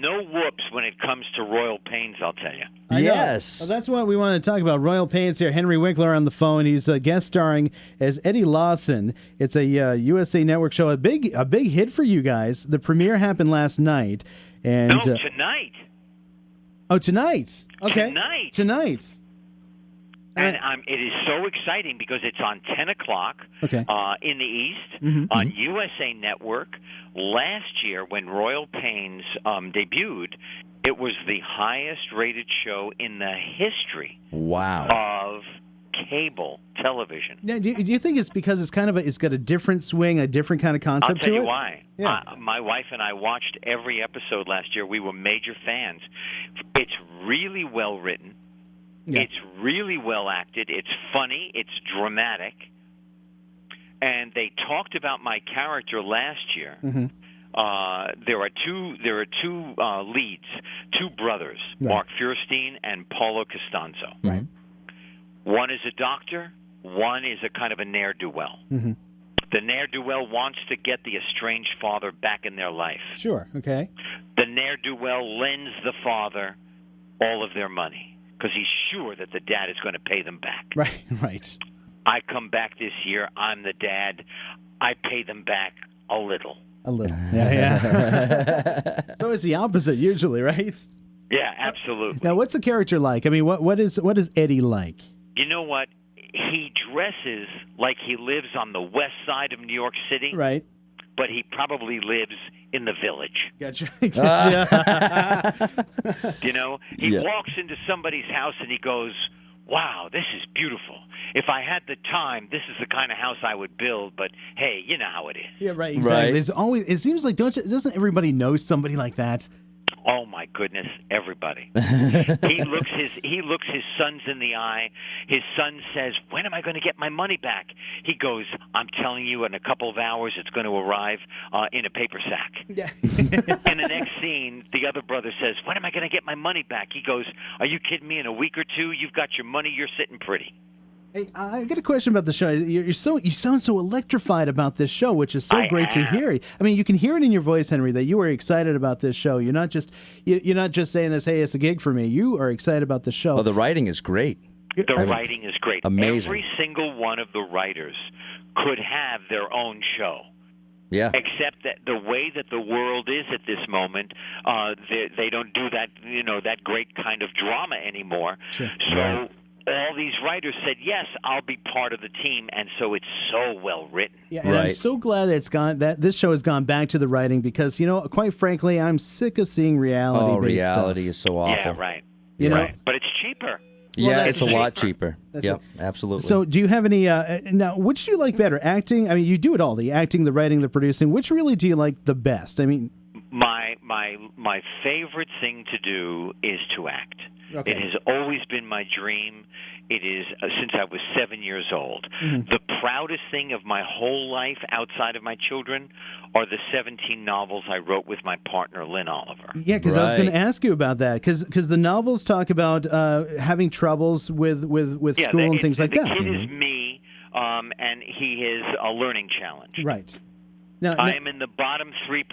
no whoops when it comes to Royal Pains, I'll tell you. Yes. Well, that's what we want to talk about. Royal Pains here. Henry Winkler on the phone. He's guest starring as Eddie Lawson. It's a USA Network show. A big hit for you guys. The premiere happened last night. And, No, tonight. Oh, tonight. Okay. Tonight. And it is so exciting because it's on 10 o'clock in the East on USA Network. Last year, when Royal Pains debuted, it was the highest-rated show in the history of cable television. Now, do you think it's because it's it's got a different swing, a different kind of concept to it? I'll tell you why. Yeah. My wife and I watched every episode last year. We were major fans. It's really well written. Yeah. It's really well acted. It's funny. It's dramatic. And they talked about my character last year. There are two leads, two brothers, Mark Feuerstein and Paulo Costanzo. Right. One is a doctor. One is a kind of a ne'er-do-well. The ne'er-do-well wants to get the estranged father back in their life. Sure. Okay. The ne'er-do-well lends the father all of their money because he's sure that the dad is going to pay them back. Right. I come back this year. I'm the dad. I pay them back a little. A little. Yeah. So it's the opposite usually, right? Yeah, absolutely. Now, what's the character like? I mean, what is Eddie like? You know what? He dresses like he lives on the west side of New York City. Right. But he probably lives in the village. Gotcha. You know, he walks into somebody's house and he goes, wow, this is beautiful. If I had the time, this is the kind of house I would build, but hey, you know how it is. Yeah, right, exactly. There's always, it seems like, doesn't everybody know somebody like that? Oh my goodness, everybody. He looks his sons in the eye. His son says, when am I going to get my money back? He goes, I'm telling you, in a couple of hours it's going to arrive in a paper sack. Yeah. In the next scene, the other brother says, when am I going to get my money back? He goes, are you kidding me? In a week or two, you've got your money, you're sitting pretty. Hey, I got a question about the show. You sound so electrified about this show, which is so great to hear. I mean, you can hear it in your voice, Henry, that you are excited about this show. You're not just saying this, hey, it's a gig for me. You are excited about the show. Oh, the writing is great. The writing is great. Amazing. Every single one of the writers could have their own show. Yeah. Except that the way that the world is at this moment, they don't do that, that great kind of drama anymore. Sure. So all these writers said, yes, I'll be part of the team, and so it's so well written. Yeah, and I'm so glad that this show has gone back to the writing because, quite frankly, I'm sick of seeing reality-based stuff. Reality is so awful. Yeah, right. You know? But it's cheaper. Yeah, it's a lot cheaper. Yeah, absolutely. So do you have any, now, which do you like better? Acting? I mean, you do it all, the acting, the writing, the producing. Which really do you like the best? I mean... My favorite thing to do is to act. Okay. It has always been my dream. It is since I was 7 years old. The proudest thing of my whole life outside of my children are the 17 novels I wrote with my partner, Lynn Oliver. Yeah, because I was going to ask you about that. Because the novels talk about having troubles with school and things like that. The kid is me, and he is a learning challenge. Right. I am in the bottom 3%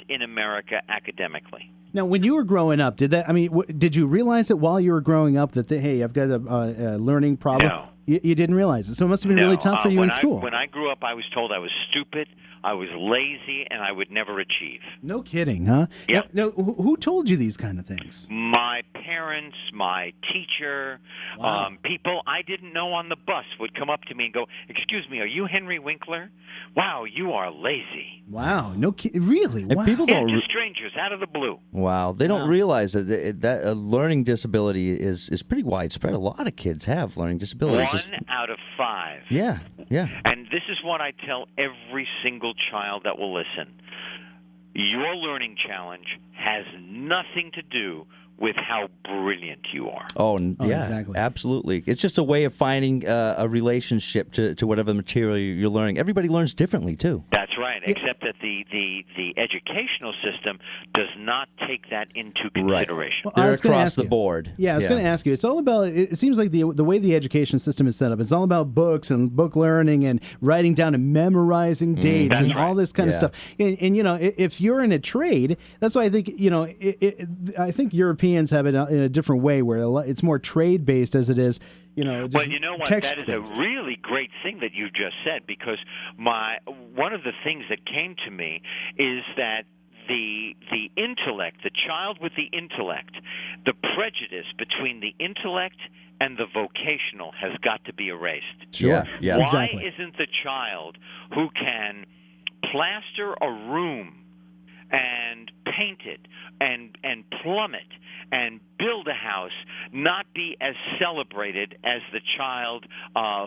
in America academically. Now, when you were growing up, did you realize it while you were growing up that, hey, I've got a learning problem? No. You didn't realize it. So it must have been really tough for you in school. When I grew up, I was told I was stupid, I was lazy, and I would never achieve. No kidding, huh? Yep. Now, who told you these kind of things? My parents, my teacher, people I didn't know on the bus would come up to me and go, excuse me, are you Henry Winkler? Wow, you are lazy. Wow, no kidding. Really? Wow. People don't just strangers out of the blue. Wow, they don't realize that a learning disability is pretty widespread. A lot of kids have learning disabilities. 1 out of 5. Yeah. And this is what I tell every single child that will listen. Your learning challenge has nothing to do with how brilliant you are. Oh yeah, exactly. Absolutely. It's just a way of finding a relationship to whatever material you're learning. Everybody learns differently, too. That's right. except that the educational system does not take that into consideration. Well, they're across the board. Yeah, I was going to ask you. It's all about. It seems like the way the education system is set up. It's all about books and book learning and writing down and memorizing dates and all this kind of stuff. And you know, if you're in a trade, that's why I think I think Europeans have it in a different way where it's more trade based as it is. Well, you know what? That is a really great thing that you just said, because one of the things that came to me is that the intellect, the child with the intellect, the prejudice between the intellect and the vocational has got to be erased. Sure. Yeah. Why Exactly. isn't the child who can plaster a room and paint it and plumb it and build a house not be as celebrated as the child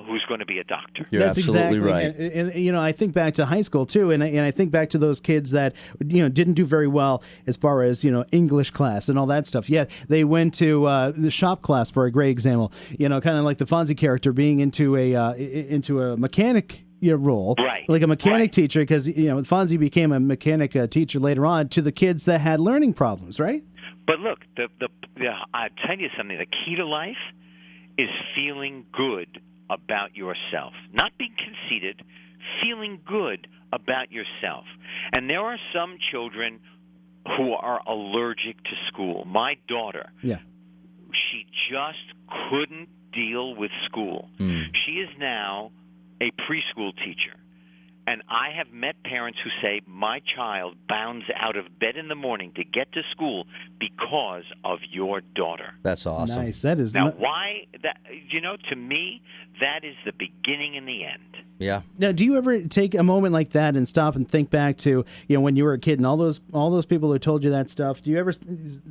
who's going to be a doctor? You're That's absolutely exactly right. And I think back to high school too, and I think back to those kids that didn't do very well as far as English class and all that stuff. Yeah, they went to the shop class for a great example. Kind of like the Fonzie character being into a mechanic role, right, like a mechanic teacher, because Fonzie became a mechanic teacher later on to the kids that had learning problems, right? But look, I tell you something. The key to life is feeling good about yourself, not being conceited, feeling good about yourself. And there are some children who are allergic to school. My daughter, she just couldn't deal with school. She is now a preschool teacher. And I have met parents who say, my child bounds out of bed in the morning to get to school because of your daughter. That's awesome. Nice. That is now, why that? To me, that is the beginning and the end. Yeah. Now, do you ever take a moment like that and stop and think back to when you were a kid and all those people who told you that stuff? Do you ever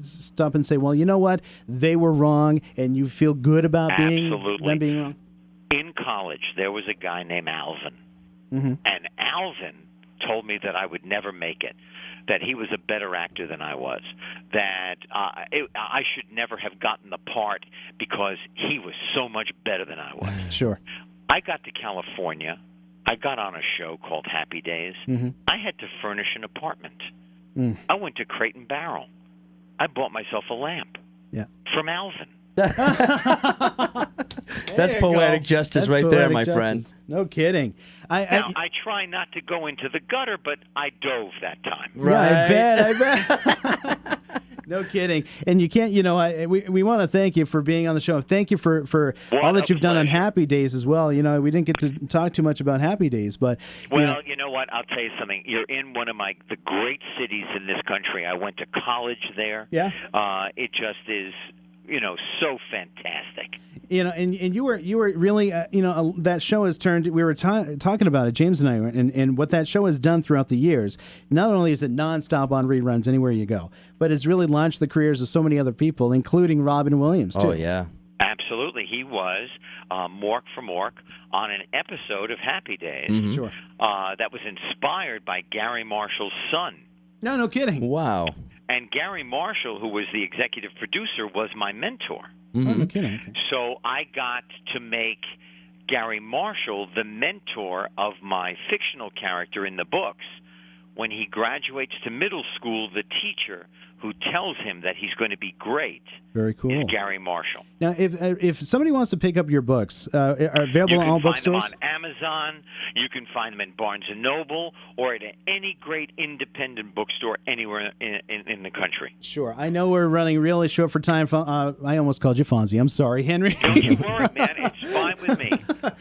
stop and say, well, you know what, they were wrong, and you feel good about them being wrong? In college, there was a guy named Alvin. Mm-hmm. And Alvin told me that I would never make it, that he was a better actor than I was, that I should never have gotten the part because he was so much better than I was. Sure. I got to California. I got on a show called Happy Days. Mm-hmm. I had to furnish an apartment. I went to Crate and Barrel. I bought myself a lamp from Alvin. That's poetic justice right there, my friend. No kidding. I try not to go into the gutter, but I dove that time. Right. Yeah, I bet. No kidding. And you can't, we want to thank you for being on the show. Thank you for all that you've done on Happy Days as well. We didn't get to talk too much about Happy Days, but well, you know what? I'll tell you something. You're in one of the great cities in this country. I went to college there. Yeah. It just is so fantastic. And you were really, that show has turned. We were talking about it, James and I, and what that show has done throughout the years. Not only is it nonstop on reruns anywhere you go, but it's really launched the careers of so many other people, including Robin Williams too. Oh yeah, absolutely. He was Mork from Mork on an episode of Happy Days. Mm-hmm. Sure. That was inspired by Gary Marshall's son. No kidding. Wow. And Gary Marshall, who was the executive producer, was my mentor. Mm-hmm. Oh, no kidding. Okay. So I got to make Gary Marshall the mentor of my fictional character in the books. When he graduates to middle school, the teacher who tells him that he's going to be great Very cool. is Gary Marshall. Now, if somebody wants to pick up your books, are available in all bookstores? You can find them on Amazon. You can find them in Barnes & Noble or at any great independent bookstore anywhere in the country. Sure. I know we're running really short for time. I almost called you Fonzie. I'm sorry, Henry. Don't you worry, man. It's fine with me.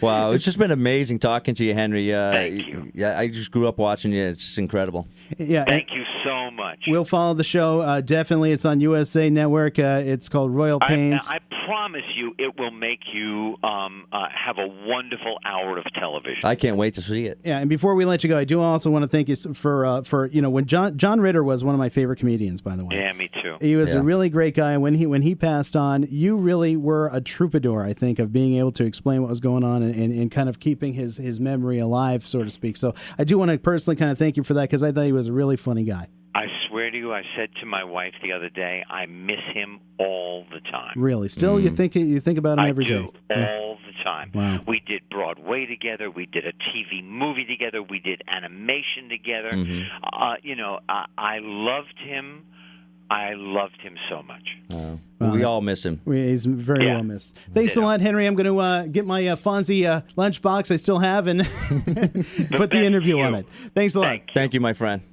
Wow, it's just been amazing talking to you, Henry. Thank you. Yeah, I just grew up watching you. It's just incredible. Yeah. Thank you so much. We'll follow the show. Definitely. It's on USA Network. It's called Royal Pains. I promise you it will make you have a wonderful hour of television. I can't wait to see it. Yeah, and before we let you go, I do also want to thank you for when John Ritter was one of my favorite comedians, by the way. Yeah, me too. He was a really great guy. When he passed on, you really were a troubadour, I think, of being able to explain what was going on and kind of keeping his memory alive, so to speak. So I do want to personally kind of thank you for that because I thought he was a really funny guy. I swear to you, I said to my wife the other day, I miss him all the time. Really? Still, you think about him every day? All the time. Wow. We did Broadway together. We did a TV movie together. We did animation together. I loved him. I loved him so much. We all miss him. He's very well missed. Thanks a lot, Henry. I'm going to get my Fonzie lunchbox I still have and put the interview on it. Thanks a lot. Thank you, my friend.